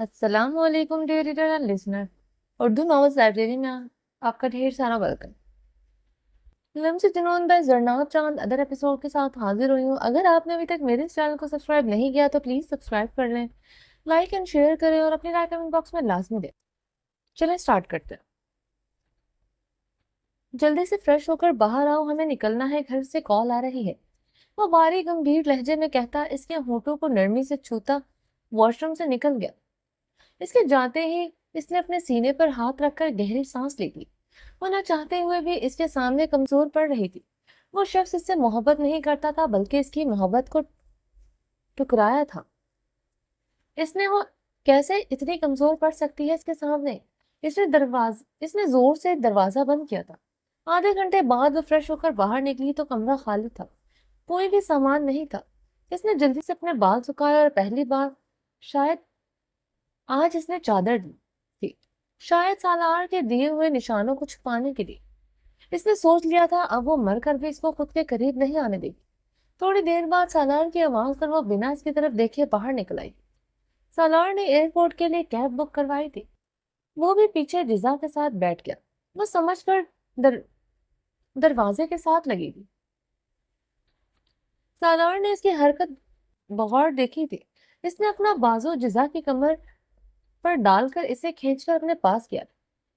السلام علیکم dear reader and listener. Urdu novels library میں آپ کا ڈھیر سارا ویلکم. لمس جنون بائی زرناب چاند ادر ایپیسوڈ کے ساتھ حاضر ہوئی ہوں. اگر آپ نے ابھی تک میرے اس چینل کو سبسکرائب نہیں کیا تو پلیز سبسکرائب کر لیں, لائک اینڈ شیئر کریں اور اپنی رائے کمنٹ باکس میں لازمی دیں. چلیں اسٹارٹ کرتے ہیں. جلدی سے فریش ہو کر باہر آؤ, ہمیں نکلنا ہے, گھر سے کال آ رہی ہے. وہ بھاری گمبھیر لہجے میں کہتا, اس کے ہونٹوں کو نرمی سے چھوتا واش روم سے نکل گیا. اس کے جاتے ہی اس نے اپنے سینے پر ہاتھ رکھ کر گہری سانس لی تھی. وہ نہ چاہتے ہوئے بھی اس کے سامنے کمزور پڑ رہی تھی. وہ شخص اس سے محبت نہیں کرتا تھا بلکہ اس کی محبت کو ٹکرایا تھا. اس نے وہ کیسے اتنی کمزور پڑ سکتی ہے اس کے سامنے. اس نے زور سے دروازہ بند کیا تھا. آدھے گھنٹے بعد وہ فریش ہو کر باہر نکلی تو کمرہ خالی تھا, کوئی بھی سامان نہیں تھا. اس نے جلدی سے اپنے بال سکھائے اور پہلی بار شاید آج اس نے چادر دی تھی, شاید سالار کے دیے ہوئے نشانوں کو چھپانے کے لیے. اس نے سوچ لیا تھا اب وہ مر کر بھی اس کو خود کے قریب نہیں آنے دے گی. تھوڑی دیر بعد سالار کی آواز پر وہ بنا اس کی طرف دیکھے باہر نکل آئی. سالار نے ایئرپورٹ کے لیے کیب بک کروائی تھی. وہ بھی پیچھے رضا کے ساتھ بیٹھ گیا. وہ سمجھ کر دروازے کے ساتھ لگی گی. سالار نے اس کی حرکت بغور دیکھی تھی. اس نے اپنا بازو جزا کی کمر پر ڈال کر اسے کھینچ کر اپنے پاس کیا.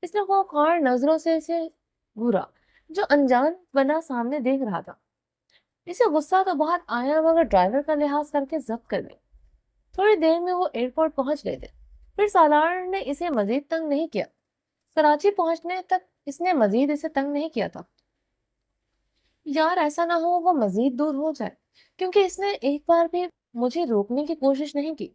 اس نے خوفناک نظروں سے اسے گھورا جو انجان بنا سامنے دیکھ رہا تھا. اسے غصہ تو بہت آیا مگر ڈرائیور کا لحاظ کر کے ضبط کر گئی. تھوڑی دیر میں وہ ایئرپورٹ پہنچ گئے تھے. پھر سالار نے اسے مزید تنگ نہیں کیا. کراچی پہنچنے تک اس نے مزید اسے تنگ نہیں کیا تھا. یار ایسا نہ ہو وہ مزید دور ہو جائے, کیونکہ اس نے ایک بار بھی مجھے روکنے کی کوشش نہیں کی.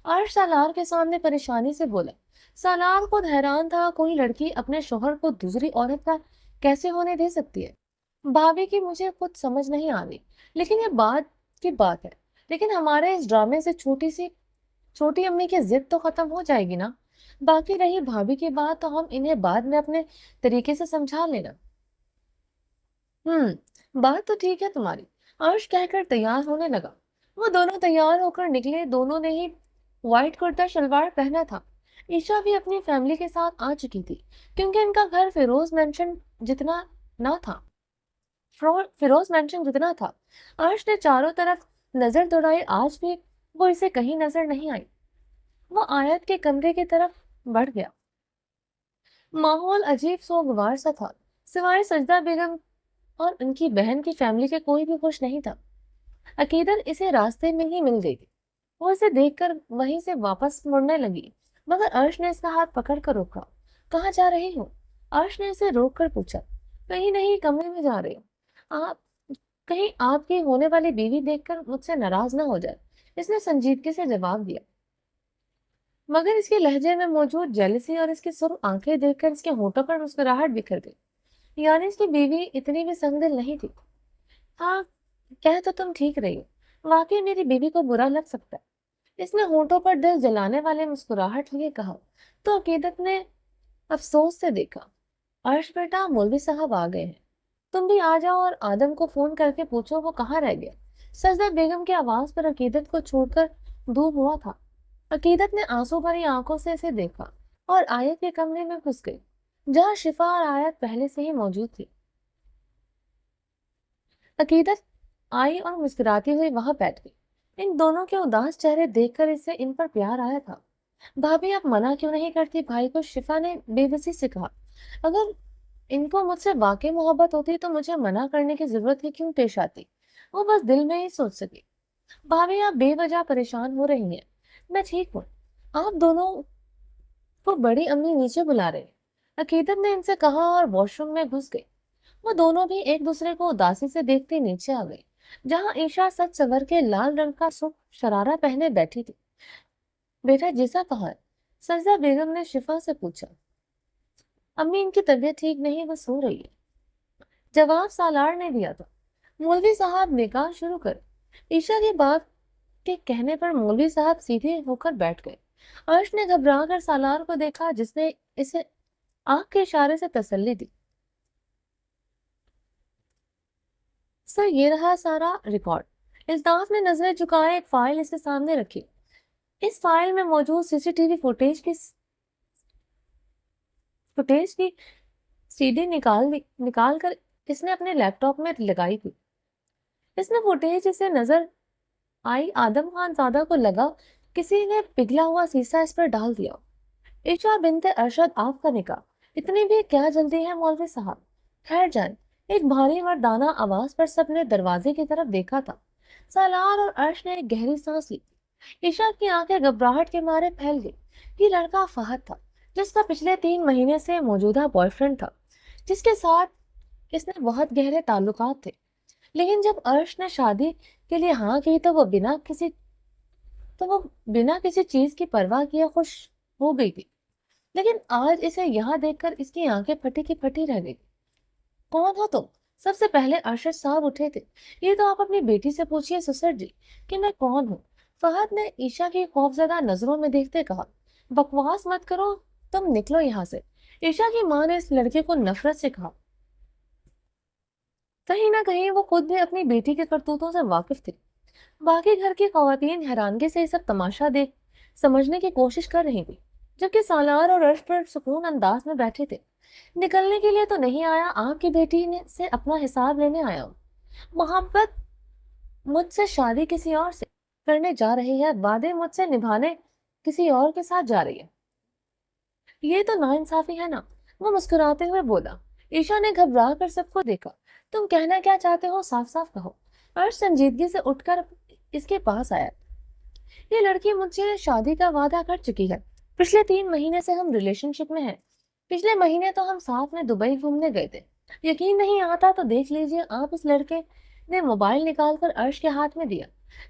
عرش سالار کے سامنے پریشانی سے بولا. سالار خود حیران تھا, کوئی لڑکی اپنے شوہر کو دوسری عورت کا کیسے ہونے دے سکتی ہے. بھابھی کی مجھے خود سمجھ نہیں آ رہی, لیکن یہ بات کی بات ہے. لیکن ہمارے اس ڈرامے سے چھوٹی امی کی ضد تو ختم ہو جائے گی نا. باقی رہی بھابھی کی بات تو ہم انہیں بعد میں اپنے طریقے سے سمجھا لینا. بات تو ٹھیک ہے تمہاری, عرش کہہ کر تیار ہونے لگا. وہ دونوں تیار ہو کر نکلے. دونوں نے ہی وائٹ کرتا شلوار پہنا تھا. عشا بھی اپنی فیملی کے ساتھ آ چکی تھی, کیونکہ ان کا گھر فیروز مینشن جتنا تھا. عرش نے چاروں طرف نظر دوڑائی, آج بھی وہ اسے کہیں نظر نہیں آئی. وہ آیت کے کمرے کی طرف بڑھ گیا. ماحول عجیب سوگوار سا تھا. سوائے سجدہ بیگم اور ان کی بہن کی فیملی کے کوئی بھی خوش نہیں تھا. عقیدت اسے راستے میں ہی مل گئی تھی. وہ اسے دیکھ کر وہیں سے واپس مڑنے لگی, مگر عرش نے اس کا ہاتھ پکڑ کر روکا. کہاں جا رہی ہو؟ عرش نے اسے روک کر پوچھا. کہیں نہیں, کمرے میں جا رہی ہوں. آپ کہیں آپ کی ہونے والی بیوی دیکھ کر مجھ سے ناراض نہ ہو جائے, اس نے سنجیدگی سے جواب دیا. مگر اس کے لہجے میں موجود جیلسی اور اس کی سرخ آنکھیں دیکھ کر اس کے ہونٹوں پر مسکراہٹ بکھر گئی. یعنی اس کی بیوی اتنی بھی سنگ دل نہیں تھی. ہاں, کہہ تو تم ٹھیک رہی ہو, واقعی میری بیوی کو برا لگ سکتا ہے. اس نے ہونٹوں پر دل جلانے والے مسکراہٹ لیے کہا. تو عقیدت نے افسوس سے دیکھا. عرش بیٹا, مولوی صاحب آ گئے ہیں, تم بھی آ جاؤ اور آدم کو فون کر کے پوچھو وہ کہاں رہ گیا. سجدہ بیگم کی آواز پر عقیدت کو چھوڑ کر دور ہوا تھا. عقیدت نے آنسو بھری آنکھوں سے اسے دیکھا اور آیت کے کمرے میں گھس گئی, جہاں شفا اور آیت پہلے سے ہی موجود تھی. عقیدت آئی اور مسکراتی ہوئی وہاں بیٹھ گئی. ان دونوں کے اداس چہرے دیکھ کر اسے ان پر پیار آیا تھا. بھابھی آپ منع کیوں نہیں کرتی بھائی کو؟ شفا نے بے بسی سے کہا. اگر ان کو مجھ سے واقعی محبت ہوتی تو مجھے منع کرنے کی ضرورت ہی کیوں پیش آتی؟ وہ بس دل میں ہی سوچ سکی. بھابھی آپ بے وجہ پریشان ہو رہی ہیں, میں ٹھیک ہوں. آپ دونوں کو بڑی امی نیچے بلا رہے ہیں, عقیدت نے ان سے کہا اور واش روم میں گھس گئی. وہ دونوں بھی ایک دوسرے کو اداسی سے دیکھتے نیچے آ گئی, جہاں عشا سچ سور کے لال رنگ کا سرخ شرارہ پہنے بیٹھی تھی. بیٹا جیسا کہا ہے؟ سجدہ بیگم نے شفا سے پوچھا. امی ان کی طبیعت ٹھیک نہیں, وہ سو رہی ہے, جواب سالار نے دیا تھا. مولوی صاحب نکاح شروع کر. عشا کی بات کے کہنے پر مولوی صاحب سیدھے ہو کر بیٹھ گئے. عرش نے گھبرا کر سالار کو دیکھا, جس نے اسے آنکھ کے اشارے سے تسلی دی. سر یہ رہا سارا ریکارڈ. الطاف نے نظریں جھکائے ایک فائل اس کے سامنے رکھی. इस फाइल में मौजूद सीसीटीवी फुटेज की सीडी निकाल कर इसने अपने लैपटॉप में लगाई थी। इसने फुटेज इसे नजर आई आदम खान ज़ादा को लगा किसी ने पिघला हुआ शीशा इस पर डाल दिया। ईशा बिनते अरशद आपका निकाह, इतनी भी क्या जल्दी है मौलवी साहब, ठहर जाए। एक भारी मर्दाना आवाज पर सबने दरवाजे की तरफ देखा था। सालार और अर्श ने एक गहरी सांस ली। ईशा की आंखें घबराहट के मारे फैल गई। ये लड़का फहद था, जिसका पिछले 3 महीने से मौजूदा बॉयफ्रेंड था, जिसके साथ इसने बहुत गहरे ताल्लुकात थे। लेकिन जब अर्श ने शादी के लिए हाँ की तो वो बिना किसी चीज की परवाह किए खुश हो गई थी। लेकिन आज इसे यहाँ देखकर इसकी आंखें फटी की फटी रह गई। कौन हो तुम? सबसे पहले अरशद साहब उठे थे। ये तो आप अपनी बेटी से पूछिए ससुर जी कि मैं कौन हूँ। फहद ने ईशा की खौफजदा नजरों में देखते कहा, बकवास मत करो, तुम निकलो यहाँ से। ईशा की माँ ने इस लड़के को नफरत से कहा। कहीं ना कहीं वो खुद भी अपनी बेटी के करतूतों से वाकिफ थी। बाकी घर की खवातीन हैरानगी से ये सब तमाशा देख समझने की कोशिश कर रही थी, जबकि सालार और अर्श पर सुकून अंदाज में बैठे थे। निकलने के लिए तो नहीं आया, आपकी बेटी ने से अपना हिसाब लेने आया हूँ। मोहब्बत मुझसे शादी किसी और से करने जा रही है, वादे मुझसे निभाने किसी और के साथ जा रही है। ये तो नाइंसाफी है ना। वो मुस्कुराते हुए बोला। ईशा ने घबरा कर सबको देखा। तुम कहना क्या चाहते हो, साफ साफ कहो। अर्श संजीदगी से उठकर इसके पास आया। ये लड़की मुझसे शादी का वादा कर चुकी है। पिछले 3 महीने से हम रिलेशनशिप में हैं। पिछले महीने तो हम साथ में दुबई घूमने गए थे। यकीन नहीं आता तो देख लीजिए आप। इस लड़के ने मोबाइल निकालकर अर्श के हाथ में दिया,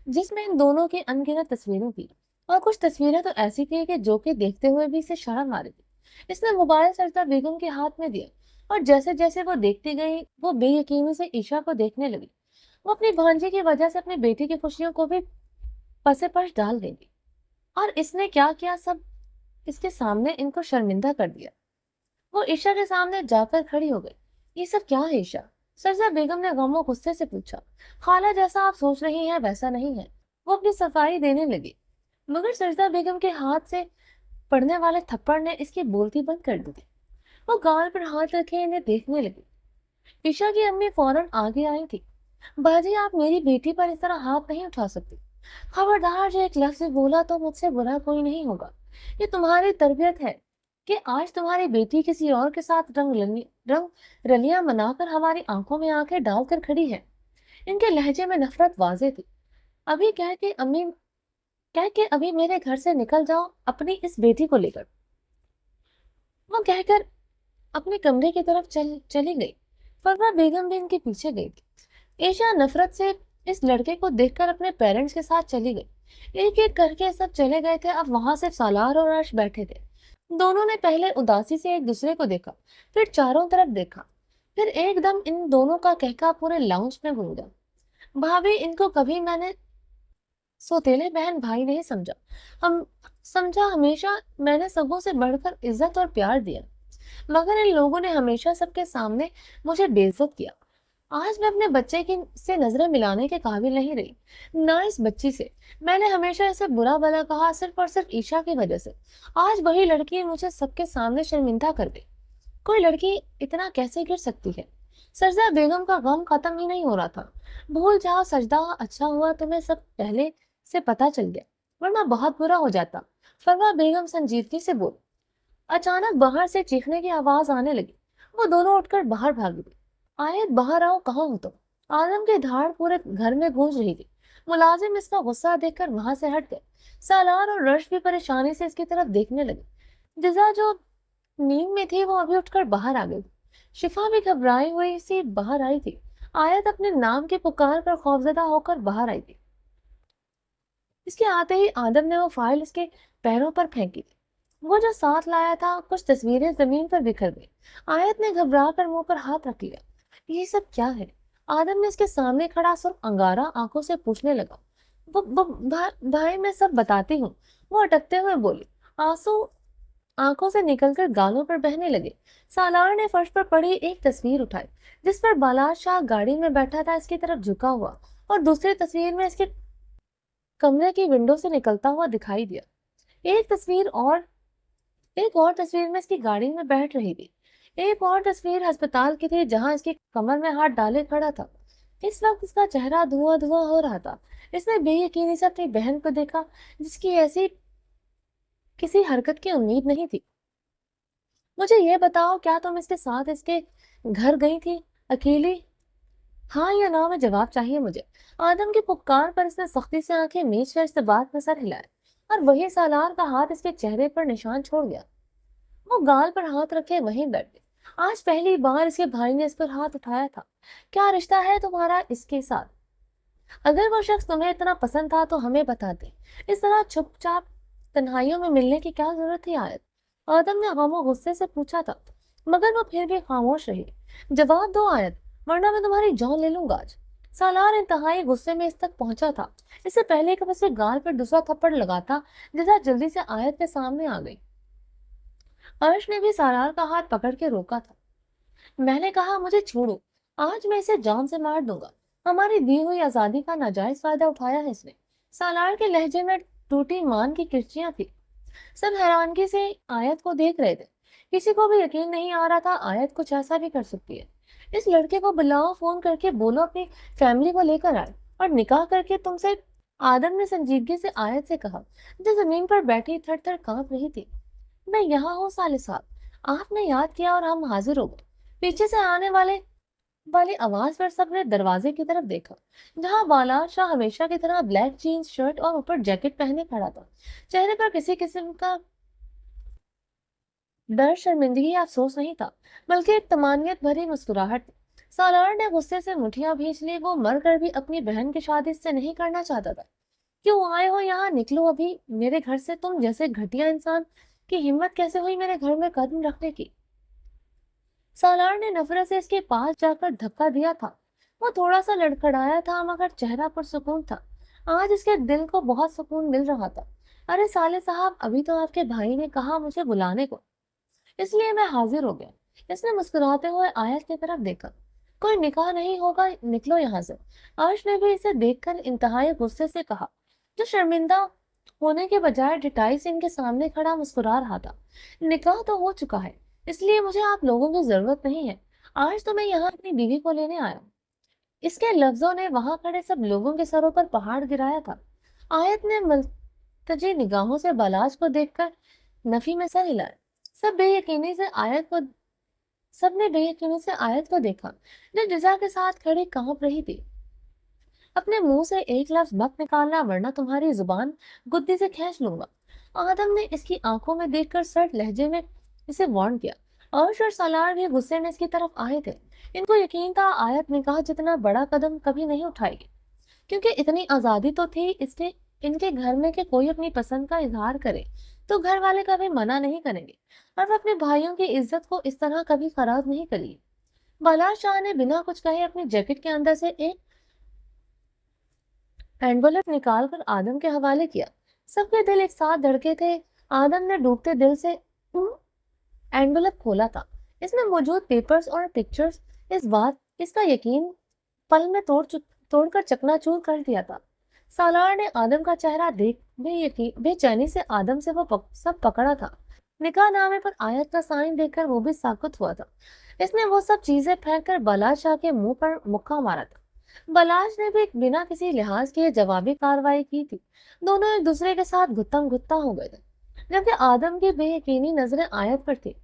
जिसमें इन दोनों की अनगिनत तस्वीरें थी। और कुछ तस्वीरें तो ऐसी थी कि जो कि देखते हुए भी इसे शर्म आ रही थी। इसने मोबाइल सरिता बेगम के हाथ में दिया और जैसे जैसे वो देखती गई वो बेयकीनी से ईशा को देखने लगी। वो अपनी भांजी की वजह से अपनी बेटी की खुशियों को भी पसे पश डाल गई थी। और इसने क्या किया, सब इसके सामने इनको शर्मिंदा कर दिया। वो ईशा के सामने जाकर खड़ी हो गई। ये सब क्या है ईशा? सरजा बेगम ने गम और गुस्से से पूछा। खाला, जैसा आप सोच रही हैं वैसा नहीं है। वो अपनी सफाई देने लगी, मगर सरजा बेगम के हाथ से पड़ने वाले थप्पड़ ने इसकी बोलती बंद कर दी थी। वो गाल पर हाथ रखे इन्हें देखने लगी। ईशा की अम्मी फौरन आगे आई थी। बाजी, आप मेरी बेटी पर इस तरह हाथ नहीं उठा सकती। खबरदार, जो एक लफ्ज बोला तो मुझसे बुरा कोई नहीं होगा। ये तुम्हारी तरबियत है कि आज तुम्हारी बेटी किसी और के साथ रंग रलियां मनाकर हमारी आंखों में आंखें डालकर खड़ी है। इनके लहजे में नफरत वाजे थी। अभी कह के अभी मेरे घर से निकल जाओ अपनी इस बेटी को लेकर। वो कहकर अपने कमरे की तरफ चली गई। फरवा बेगम भी इनके पीछे गई थी। ईशा नफरत से इस लड़के को देखकर अपने पेरेंट्स के साथ चली गई। एक एक करके सब चले गए थे। अब वहां सिर्फ सालार और अर्श बैठे थे। दोनों ने पहले उदासी से एक दूसरे को देखा, फिर चारों तरफ देखा, फिर एकदम इन दोनों का कहका पूरे लाउंज में गूंजा। भाभी, इनको कभी मैंने सौतेले बहन भाई नहीं समझा। हम समझा हमेशा मैंने सबों से बढ़कर इज्जत और प्यार दिया, मगर इन लोगों ने हमेशा सबके सामने मुझे बेइज्जत किया। आज मैं अपने बच्चे की से नजरें मिलाने के काबिल नहीं रही, ना इस बच्ची से। मैंने हमेशा इसे बुरा भला कहा सिर्फ और सिर्फ ईशा की वजह से। आज वही लड़की मुझे सबके सामने शर्मिंदा कर गई। कोई लड़की इतना कैसे गिर सकती है? सरजा बेगम का गम खत्म ही नहीं हो रहा था। भूल जाओ सजदा, अच्छा हुआ तुम्हें सब पहले से पता चल गया, वरना बहुत बुरा हो जाता। फरवा बेगम संजीदगी से बोल। अचानक बाहर से चीखने की आवाज आने लगी। वो दोनों उठकर बाहर भाग गई। आयत, बाहर आओ, कहाँ हो तुम? आदम की धाड़ पूरे घर में गूंज रही थी। मुलाजिम इसका गुस्सा देखकर वहां से हट गए। सालार और रश भी परेशानी से इसकी तरफ देखने लगे। जिजा, जो नींद में थी, वो अभी उठकर बाहर आ गई। शिफा भी घबराई हुई सी बाहर आई थी। आयत अपने नाम की पुकार पर खौफजदा होकर बाहर आई थी। इसके आते ही आदम ने वो फाइल इसके पैरों पर फेंकी थी। वो जो साथ लाया था, कुछ तस्वीरें जमीन पर बिखर गई। आयत ने घबरा कर मुंह पर हाथ रख लिया। ये सब क्या है? आदम ने इसके सामने खड़ा सुर्ख अंगारा आंखों से पूछने लगा। भाई, मैं सब बताती हूँ। वो अटकते हुए बोली। आंसू आंखों से निकलकर गालों पर बहने लगे। सालार ने फर्श पर पड़ी एक तस्वीर उठाई, जिस पर बालाद शाह गाड़ी में बैठा था, इसकी तरफ झुका हुआ, और दूसरी तस्वीर में इसके कमरे की विंडो से निकलता हुआ दिखाई दिया। एक तस्वीर और एक और तस्वीर में इसकी गाड़ी में बैठ रही थी। एक और तस्वीर अस्पताल की थी जहां इसकी कमर में हाथ डाले खड़ा था। इस वक्त इसका चेहरा धुआं धुआं हो रहा था। इसने बेयकीनी से अपनी बहन को देखा, जिसकी ऐसी किसी हरकत की उम्मीद नहीं थी। मुझे ये बताओ, क्या तुम इसके साथ इसके घर गई थी, अकेली? हाँ या ना में जवाब चाहिए मुझे। आदम की पुकार पर इसने सख्ती से आंखें मीच कर इससे बात में सर हिलाया, और वही सालार का हाथ इसके चेहरे पर निशान छोड़ गया। वो गाल पर हाथ रखे वहीं बैठ गई। आज पहली बार इसके भाई ने इस पर हाथ उठाया था। क्या रिश्ता है तुम्हारा इसके साथ? अगर वो शख्स तुम्हें इतना पसंद था तो हमें बता दे। इस तरह चुपचाप तन्हाइयों में मिलने की क्या जरूरत थी आयत? आदम ने गम और गुस्से से पूछा था, मगर वो फिर भी खामोश रही। जवाब दो आयत, वरना मैं तुम्हारी जान ले लूंगा आज। सालार इंतहाई गुस्से में इस तक पहुंचा था। इससे पहले कि वो उसके गाल पर दूसरा थप्पड़ लगाता, जरा जल्दी से आयत के सामने आ गई। अर्श ने भी सालार का हाथ पकड़ के रोका था। मैंने कहा मुझे छोड़ो, आज मैं इसे जान से मार दूंगा। हमारी दी हुई आजादी का नाजायज फायदा उठाया है इसने। सालार के लहजे में टूटी मान की किरचियां थी। सब हैरानगी से आयत को देख रहे थे। किसी को भी यकीन नहीं आ रहा था आयत कुछ ऐसा भी कर सकती है। इस लड़के को बुलाओ, फोन करके बोलो अपनी फैमिली को लेकर आए और निकाह करके तुमसे। आदम ने संजीदगी से आयत से कहा, जो जमीन पर बैठी थर थर कांप रही थी। मैं यहाँ हूँ साले साहब, आपने याद किया और हम हाजिर हो गए। पीछे से आने वाली आवाज पर सबने दरवाजे की तरफ देखा, जहां बाला शाह हमेशा की तरह ब्लैक जीन्स शर्ट और ऊपर जैकेट पहने खड़ा था। चेहरे पर किसी किस्म का डर, शर्मिंदगी या अफसोस नहीं था, बल्कि एक तमानियत भरी मुस्कुराहट थी। सालार ने गुस्से से मुठियां भींच ली। वो मर कर भी अपनी बहन की शादी से नहीं करना चाहता था। क्यों आए हो यहाँ? निकलो अभी मेरे घर से। तुम जैसे घटिया इंसान की हिम्मत कैसे हुई मेरे घर में कदम रखने की? सालार ने नफरत से इसके पास जाकर धक्का दिया था। वो थोड़ा सा लड़खड़ाया था, मगर चेहरा पर सुकून था। आज इसके दिल को बहुत सुकून मिल रहा था। अरे साले साहब, अभी तो आपके भाई ने कहा मुझे बुलाने को, इसलिए मैं हाजिर हो गया। इसने मुस्कुराते हुए आयत की तरफ देखा। कोई निकाह नहीं होगा, निकलो यहाँ से। अर्श ने भी इसे देखकर इंतहाई गुस्से से कहा, जो शर्मिंदा होने के बजाय ढिठाई से इनके सामने खड़ा मुस्कुरा रहा था। निकाह तो हो चुका है, इसलिए मुझे आप लोगों की जरूरत नहीं है। आज तो मैं यहाँ अपनी बीवी को लेने आया हूँ। इसके लफ्जों ने वहां खड़े सब लोगों के सरों पर पहाड़ गिराया था। आयत ने मुल्तजी निगाहों से बालाज को देखकर नफी में सर हिलाया। सब बेयकीनी से आयत को सबने बेयकीनी से आयत को देखा, जो जिजा के साथ खड़ी कांप रही थी। अपने मुंह से एक लफ्ज मत निकालना, वरना तुम्हारी जुबान गुद्दी से खींच लूंगा। आदम ने इसकी आंखों में देखकर सर्द लहजे में इसे वार्न किया। अर्श और सलार भी गुस्से में इसकी तरफ आए थे। इनको यकीन था आयत निकाह जितना बड़ा कदम कभी नहीं उठाएगी, क्योंकि इतनी आजादी तो थी इसके इनके घर में कि कोई अपनी पसंद का इजहार करे तो घर वाले कभी मना नहीं करेंगे, और वो अपने भाइयों की इज्जत को इस तरह कभी खराब नहीं करेगी। बाला शाह ने बिना कुछ कहे अपनी जैकेट के अंदर से एक एनवलप निकाल कर आदम के हवाले किया। सबके दिल एक साथ धड़के थे। आदम ने डूबते दिल से एनवलप खोला था। इसमें मौजूद पेपर्स और पिक्चर्स इसका यकीन पल में तोड़कर चकनाचूर कर दिया था। सालार ने आदम का चेहरा देख बेचैनी से आदम से सब पकड़ा था। निकाह नामे पर आयत का साइन देखकर वो भी साकुत हुआ था। इसने वो सब चीजें फेंक कर बलाज शाह के मुंह पर मुक्का मारा था। बलाज ने भी बिना किसी लिहाज के जवाबी कार्रवाई की थी। दोनों एक दूसरे के साथ गुत्तम गुत्ता हो गए थे, जबकि आदम की बेयकीनी नजरें आयत पर थी।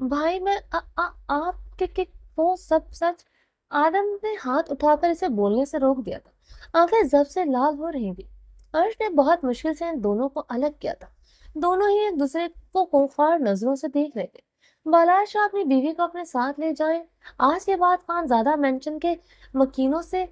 भाई मैं आप के वो सब सच? आदम ने हाथ उठाकर इसे बोलने से रोक दिया था। आंखें जब से लाल हो रही थी। अर्श ने बहुत मुश्किल से इन दोनों को अलग किया था। दोनों ही एक दूसरे को खूंखार नजरों से देख रहे थे। बाला शाह अपनी बीवी को अपने साथ ले जाएं। आज के बाद खान ज्यादा मेंशन के मकीनों से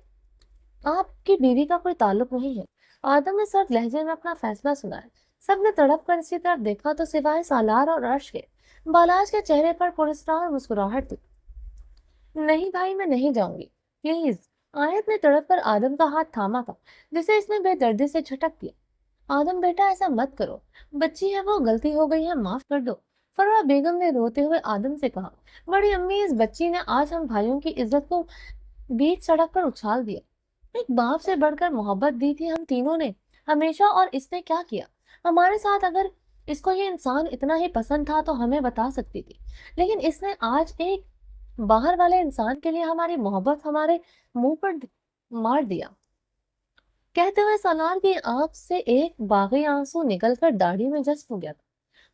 आपकी बीवी का कोई ताल्लुक नहीं है। आदम ने सर्द लहजे में अपना फैसला सुनाया। सबने तड़प कर इसकी तरफ देखा तो सिवाय सालार और अर्श के, बालाज के चेहरे पर पुरस्कार मुस्कुराहट थी। नहीं भाई, मैं नहीं जाऊंगी, प्लीज। आयत ने तड़प कर आदम का हाथ थामा था, जिसे इसने बेदर्दी से झटक दिया। आदम बेटा, ऐसा मत करो, बच्ची है वो, गलती हो गई है, माफ कर दो। फरवा बेगम ने रोते हुए आदम से कहा, बड़ी अम्मी, इस बच्ची ने आज हम भाइयों की इज्जत को बीच सड़क पर उछाल दिया। एक बाप से बढ़कर मोहब्बत दी थी हम तीनों ने, ہمیشہ، اور اس نے کیا کیا ہمارے ساتھ؟ اگر اس کو یہ انسان اتنا ہی پسند تھا تو ہمیں بتا سکتی تھی، لیکن اس نے آج ایک باہر والے انسان کے لیے ہماری محبت ہمارے منہ پر مار دیا۔ کہتے ہوئے سالار کی آنکھ سے ایک باغی آنسو نکل کر داڑھی میں جذب ہو گیا تھا۔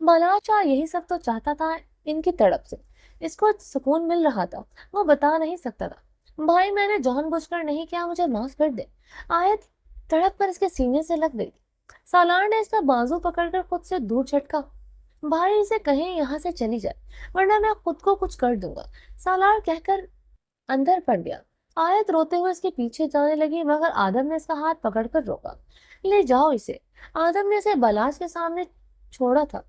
بالاچار یہی سب تو چاہتا تھا، ان کی تڑپ سے اس کو سکون مل رہا تھا، وہ بتا نہیں سکتا تھا۔ بھائی میں نے جان بوجھ کر نہیں کیا، مجھے معاف کر دے۔ آیت تڑپ کر اس کے سینے سے لگ گئی تھی۔ سالار نے اس کا بازو پکڑ کر خود سے دور جھٹکا۔ بھائی اسے کہیں یہاں سے چلی جائے ورنہ میں خود کو کچھ کر دوں گا، سالار کہہ کر اندر پڑ گیا۔ آیت روتے ہوئے اس کے پیچھے جانے لگی، مگر آدم نے اس کا ہاتھ پکڑ کر روکا۔ لے جاؤ اسے۔ آدم نے اسے بالاش کے سامنے چھوڑا تھا۔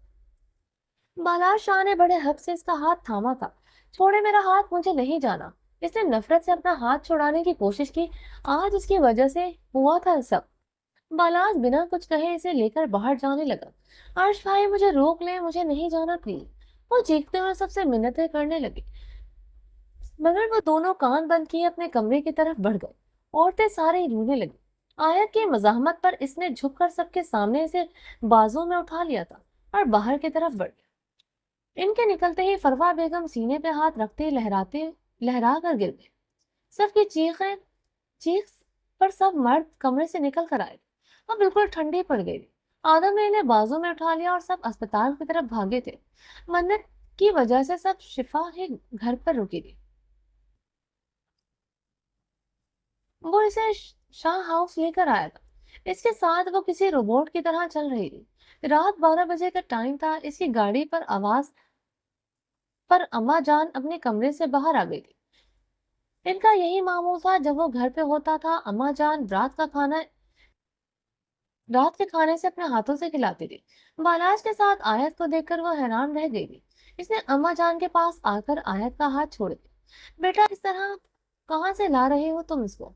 بالاش شاہ نے بڑے حق سے اس کا ہاتھ تھاما تھا۔ چھوڑے میرا ہاتھ، مجھے نہیں جانا۔ اس نے نفرت سے اپنا ہاتھ چھڑانے کی کوشش کی۔ آج اس کی وجہ سے ہوا تھا سب۔ بالاش بنا کچھ کہے اسے لے کر باہر جانے لگا۔ عرش بھائی مجھے روک لے، مجھے نہیں جانا پلیز۔ وہ چیختے ہوئے سب سے منتیں کرنے لگے، مگر وہ دونوں کان بند کیے اپنے کمرے کی طرف بڑھ گئے۔ عورتیں سارے رونے لگی۔ آیت کی مزاحمت پر اس نے جھک کر سب کے سامنے اسے بازو میں اٹھا لیا تھا اور باہر کی طرف بڑھ گیا۔ ان کے نکلتے ہی فروا بیگم سینے پہ ہاتھ رکھتے لہرا کر گر گئے۔ سب کی چیخ پر سب مرد کمرے سے نکل کر آئے۔ وہ بالکل ٹھنڈی پڑ گئی تھی۔ آدم نے انہیں بازو میں اٹھا لیا اور سب اسپتال کی طرف بھاگے تھے۔ منت کی وجہ سے سب شفا ہی گھر پر رکی تھی۔ وہ اسے شاہ ہاؤس لے کر آیا تھا۔ اس کے ساتھ وہ کسی روبوٹ کی طرح چل رہی تھی۔ رات 12 بجے کا ٹائم تھا۔ اس کی گاڑی پر آواز پر اماں جان اپنے کمرے سے باہر آ گئی تھی۔ ان کا یہی معمول تھا جب وہ گھر پہ ہوتا تھا۔ اماں جان رات کے کھانے سے اپنے ہاتھوں سے کھلاتی تھی۔ بالاش کے ساتھ آیت کو دیکھ کر وہ حیران رہ گئی تھی۔ اس نے اماں جان کے پاس آ کر آیت کا ہاتھ چھوڑ دیا۔ بیٹا اس طرح کہاں سے لا رہے ہو تم اس کو؟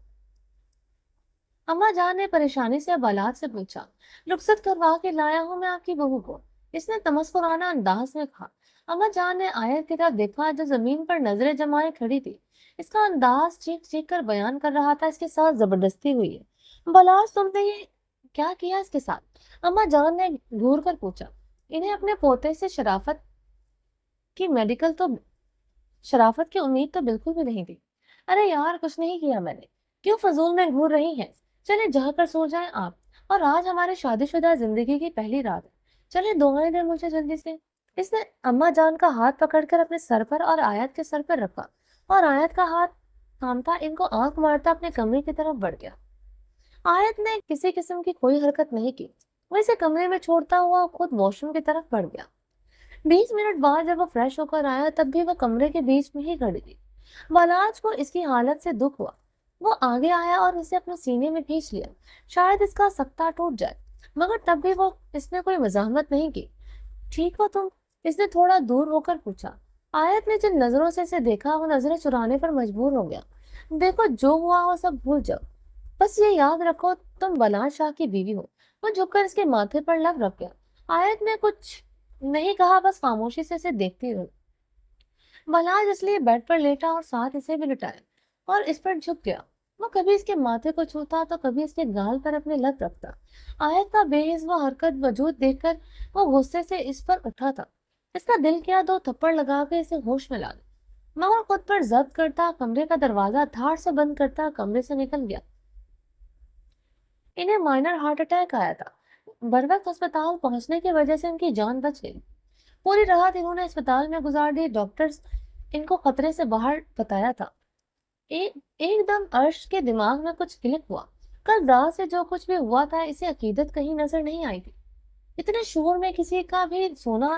اماں جان نے پریشانی سے بالاش سے پوچھا۔ رخصت کروا کے لایا ہوں میں آپ کی بہو کو، اس نے تمسخرانہ انداز میں کہا۔ اماں جان نے آیت کی طرف دیکھا جو زمین پر نظریں جمائے کھڑی تھی۔ اس کا انداز چیخ چیخ کر بیان کر رہا تھا، اس کے ساتھ زبردستی ہوئی ہے۔ بالاش تم نے یہ کیا کیا اس کے ساتھ؟ اماں جان نے گھور کر پوچھا۔ انہیں اپنے پوتے سے شرافت کی امید تو بالکل بھی نہیں تھی۔ ارے یار کچھ نہیں کیا میں نے، کیوں فضول میں گھور رہی ہیں؟ چلے جا کر سو جائیں آپ، اور آج ہمارے شادی شدہ زندگی کی پہلی رات ہے، چلے دعائیں دیں مجھے جلدی سے۔ اس نے اماں جان کا ہاتھ پکڑ کر اپنے سر پر اور آیت کے سر پر رکھا، اور آیت کا ہاتھ تھامتا ان کو آنکھ مارتا اپنے کمرے کی طرف بڑھ گیا۔ آیت نے کسی قسم کی کوئی حرکت نہیں کی۔ وہ اسے کمرے میں چھوڑتا ہوا خود واش روم کی طرف بڑھ گیا۔ 20 منٹ بعد جب وہ فریش ہو کر آیا تب بھی وہ کمرے کے بیچ میں ہی کھڑی تھی۔ بالاج کو اس کی حالت سے دکھ ہوا۔ وہ آگے آیا اور اسے اپنے سینے میں کھینچ لیا، شاید اس کا سکتہ ٹوٹ جائے، مگر تب بھی اس نے کوئی مزاحمت نہیں کی۔ ٹھیک ہو تم؟ اس نے تھوڑا دور ہو کر پوچھا۔ آیت نے جن نظروں سے اسے دیکھا وہ نظریں چرانے پر مجبور ہو گیا۔ دیکھو جو ہوا وہ سب بھول جاؤ، بس یہ یاد رکھو تم بالاج شاہ کی بیوی ہو۔ وہ جھک کر اس کے ماتھے پر لب رکھ گیا۔ آیت نے کچھ نہیں کہا، بس خاموشی سے اسے دیکھتی رہی۔ بالاج اس لیے بیڈ پر لیٹا اور ساتھ اسے بھی لٹایا اور اس پر جھک گیا۔ وہ کبھی اس کے ماتھے کو چھوتا تو کبھی اس کے گال پر اپنے لب رکھتا۔ آیت کا بے حس وہ حرکت وجود دیکھ کر وہ غصے سے اس پر اٹھا تھا۔ اس کا دل کیا 2 تھپڑ لگا کے اسے ہوش میں لا دے، مگر خود پر ضبط کرتا کمرے کا دروازہ دھاڑ سے بند کرتا کمرے سے نکل گیا۔ انہیں مائنر ہارٹ اٹیک آیا تھا۔ بروقت ہسپتال پہنچنے کی وجہ سے ان کی جان بچ گئی۔ پوری رات انہوں نے اسپتال میں گزار دی۔ ڈاکٹرز ان کو خطرے سے باہر بتایا تھا۔ ایک دم عرش کے دماغ میں کچھ کلک ہوا۔ کل رات سے جو کچھ بھی ہوا تھا اسے عقیدت کہیں نظر نہیں آئی تھی۔ اتنے شور میں کسی کا بھی سونا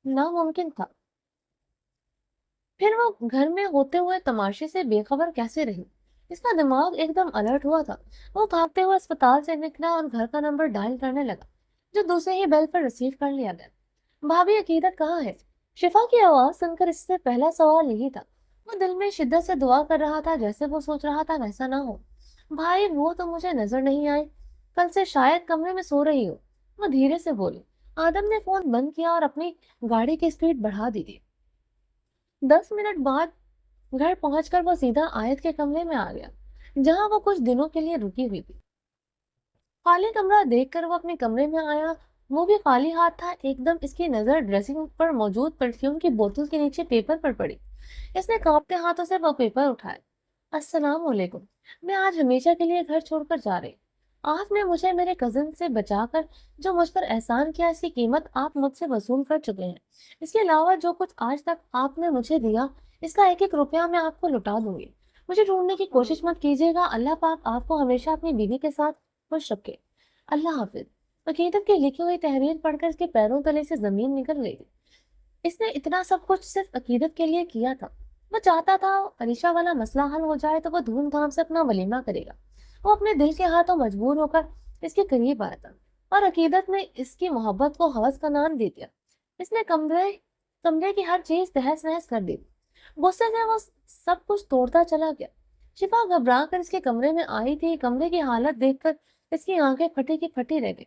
ناممکن تھا۔ پھر وہ گھر میں ہوتے ہوئے تماشے سے بے خبر کیسے رہی؟ اس کا دماغ ایک دم الرٹ ہوا تھا۔ وہ بھاگتے ہوئے اسپتال سے نکلا اور گھر کا نمبر ڈائل کرنے لگا جو دوسرے ہی بیل پر ریسیو کر لیا گیا۔ بھابھی عقیدت کہاں ہے؟ شفا کی آواز سن کر اس سے پہلا سوال یہی تھا۔ وہ دل میں شدت سے دعا کر رہا تھا جیسے وہ سوچ رہا تھا ویسا نہ ہو۔ بھائی وہ تو مجھے نظر نہیں آئے، کل سے شاید کمرے میں سو رہی ہو، وہ دھیرے سے بولی۔ آدم نے فون بند کیا اور اپنی گاڑی کی سپیڈ بڑھا دی تھی۔ 10 منٹ بعد گھر پہنچ کر وہ سیدھا آیت کے کمرے میں آ گیا جہاں وہ کچھ دنوں کے لیے رکی ہوئی تھی۔ खाली कमरा देखकर वो अपने कमरे में आया। वो भी खाली हाथ था। एकदम इसकी नजर ड्रेसिंग पर मौजूद परफ्यूम की बोतल के नीचे पेपर पर पड़ी। इसने कांपते हाथों से वो पेपर उठाया। अस्सलाम वालेकुम। मैं आज हमेशा के लिए घर छोड़कर जा रही। आपने मुझे मेरे कजिन से बचाकर जो मुझ पर एहसान किया, इसकी कीमत आप मुझसे वसूल कर चुके हैं। इसके अलावा जो कुछ आज तक आपने मुझे दिया, इसका एक एक रुपया मैं आपको लौटा दूंगी। मुझे ढूंढने की कोशिश मत कीजिएगा। अल्लाह पाक आपको हमेशा अपनी बीवी के साथ खुश रखे। अल्लाह हाफिज। अकीदत की लिखी हुई तहरीर पढ़कर इसके पैरों तले से जमीन निकल गई। इसने इतना सब कुछ सिर्फ अकीदत के लिए किया था। वो चाहता था अलीशा वाला मसला हल हो जाए तो वो धूमधाम से अपना वलीमा करेगा। वो अपने दिल के हाथों मजबूर होकर इसके करीब आया था और अकीदत ने इसकी मोहब्बत को हवस का नाम दे दिया। इसने कमरे कमरे की हर चीज तहस नहस कर दी। गुस्से से वो सब कुछ तोड़ता चला गया। शिफा घबरा कर इसके कमरे में आई थी। कमरे की हालत देखकर इसकी आंखें फटी की फटी रह गई।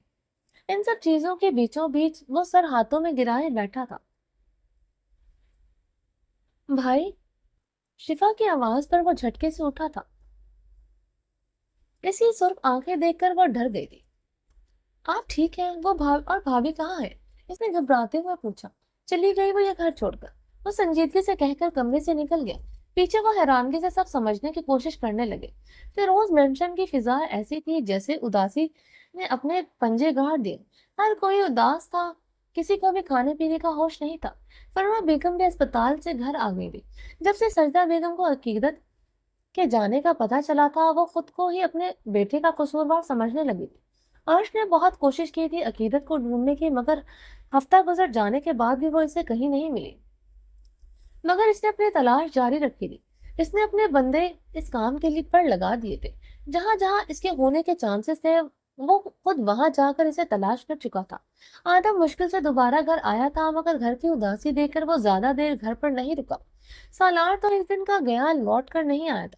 इन सब चीजों के बीचों बीच वो सर हाथों में गिराए बैठा था। भाई, शिफा की आवाज पर वो झटके से उठा था। इसकी सुर्ख आंखें देखकर वो डर गई थी। आप ठीक हैं? वो भाभी कहाँ है? इसने घबराते हुए पूछा। चली गई वो ये घर छोड़कर। वो संजीदगी से कहकर कमरे से निकल गया। पीछे वो हैरानगी से सब समझने की कोशिश करने लगे। फिरोज मेंशन की फिजा ऐसी थी जैसे उदासी ने अपने पंजे गाड़ दिए। हर कोई उदास था। किसी को भी खाने पीने का होश नहीं था। फरमा बेगम भी अस्पताल से घर आ गई थी। जब से सजदा बेगम को अकीदत के जाने का पता चला था, वो खुद को ही अपने बेटे का कसूरवार समझने लगी थी। अर्श ने बहुत कोशिश की थी अकीदत को ढूंढने की, मगर हफ्ता गुजर जाने के बाद भी वो इसे कहीं नहीं मिली। मगर इसने अपनी तलाश जारी रखी थी। इसने अपने बंदे इस काम के लिए पर लगा दिए थे। जहां जहां इसके होने के चांसेस थे, वो खुद वहां जाकर इसे तलाश कर चुका था। आदम मुश्किल से दोबारा घर आया था, मगर घर की उदासी देखकर वो ज्यादा देर घर पर नहीं रुका। सालार तो इस दिन का गया, लौट कर नहीं आया था।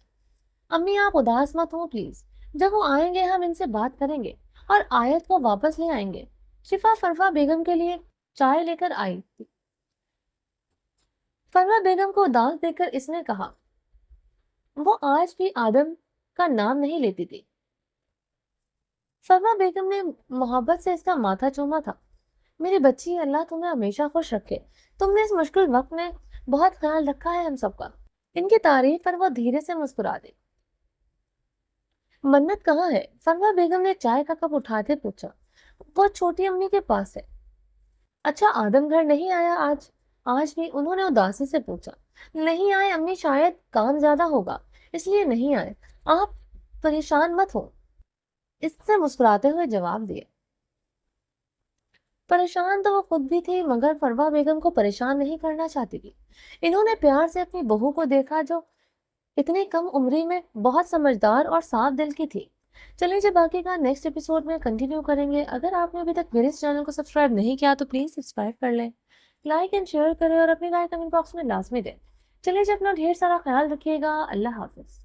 अम्मी, आप उदास मत हो प्लीज। जब वो आएंगे हम इनसे बात करेंगे और आयत को वापस ले आएंगे। शिफा फरवा बेगम के लिए चाय लेकर आई। फरवा बेगम को उदास देखकर इसने कहा। वो आज भी आदम का नाम नहीं लेती थी। फरवा बेगम ने मोहब्बत से इसका माथा चूमा था। मेरी बच्ची, अल्लाह तुम्हें हमेशा खुश रखे। तुमने इस मुश्किल वक्त में बहुत ख्याल रखा है हम सबका। इनकी तारीफ पर वो धीरे से मुस्कुरा दी। मन्नत कहाँ है? फरवा बेगम ने चाय का कप उठाते पूछा। वो छोटी अम्मी के पास है। अच्छा, आदम घर नहीं आया आज? आज भी? उन्होंने उदासी से पूछा। नहीं आए अम्मी, शायद काम ज्यादा होगा इसलिए नहीं आए। आप परेशान मत हो, इससे मुस्कुराते हुए जवाब दिया। परेशान तो वो खुद भी थी, मगर फरवा बेगम को परेशान नहीं करना चाहती थी। इन्होंने प्यार से अपनी बहू को देखा जो इतनी कम उम्री में बहुत समझदार और साफ दिल की थी। चलिए, जब बाकी का नेक्स्ट एपिसोड में कंटिन्यू करेंगे। अगर आपने अभी तक मेरे इस चैनल को सब्सक्राइब नहीं किया तो प्लीज सब्सक्राइब कर लें, लाइक एंड शेयर करें और अपनी राय कमेंट बॉक्स में लाजमी दें। चलिए जी, अपना ढेर सारा ख्याल रखिएगा। अल्लाह हाफिज।